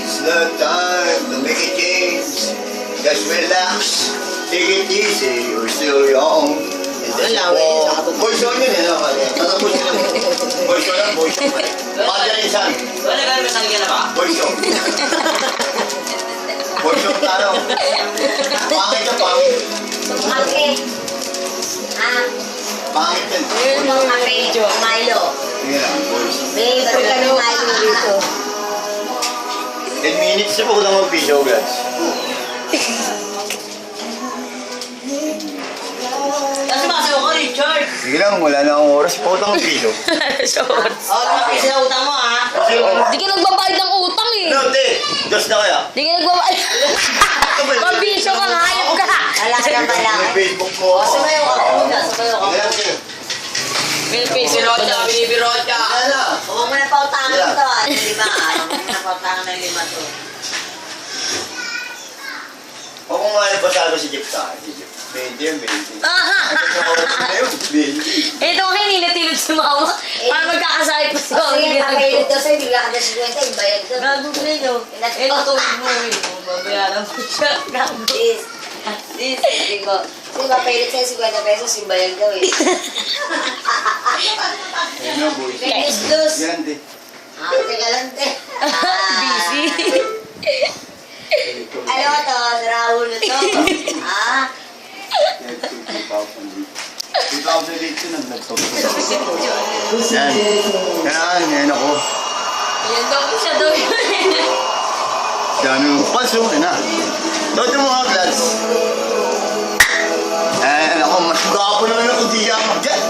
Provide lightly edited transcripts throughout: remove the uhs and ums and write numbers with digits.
It's the time to make a change. Just relax, take it easy, you're still young. Boys on yun eh, no? Boys on. Boys on, boys on. Padre rin saan? Wala ka naman saan ka na ba? Boys on. Boys on tayo. Pangit na pangit. Okay. Pangit yan. Milo. Sige lang, boys. May ba't ka ng Milo dito? 10 minutes na po lang mag-video, guys. Kasi masayo ko, Richard. Sige lang, wala na akong oras. Pautang ang video. Shorts. Oh, lumapis na utang mo, ha? Di ka nagbabayad ng utang eh. No, te. Diyos na kaya. Di ka nagbabayad. Mabisyo ka, hayop ka. Wala ka na pala. May Facebook mo. Oh, sumayo ka muna, sumayo ka Sige lang, muna. te. May face Binibirotya, binibirotya. Wala na. Huwag mo na pautangan ito. Lima. Huwag mo na pautangan ng 5 to. O kung nga pasado si Jeep sa akin. Si Jeep. 20 yan, 20. Aha! Ngayon, 20. Ito ang hinilatilot si mama. Para magkakasakit pa siya. Kasi yung napailit daw sa'yo, bigla ka na 50, yung bayad doon. Gago ko nyo. Eh, natulog mo eh. Babayaran mo siya. Gago. Sis. Sis. Sabi ko, kasi mapailit sa'yo 50 pesos, yung bayad daw eh. Ayun na, boys. Dos. Yan, te. Teka lang, te. Busy. Ano ka to? Raul na to. Ah? 2008 na nag-talk. Yan. Yan ako. Yan daw po siya daw yun. Dami mong paso. Yan na. Toto mo mga glads. Ako, mas gapo naman ako di ako. Diyan.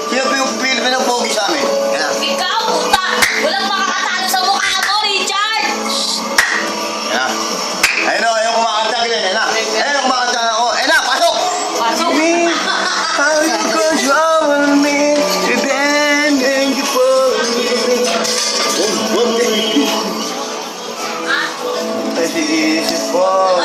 Sino pa yung Pilipin ng pogi sa amin? Yan na. Ikaw, puta! Walang makakatalo sa mukha mo, Richard! Yan na. Ayun o, ayun kumakanta ganyan. Yan na. Ayun o, kumakanta ako. Yan na, pasok! Pasok! How you control me, and you fall. As it is for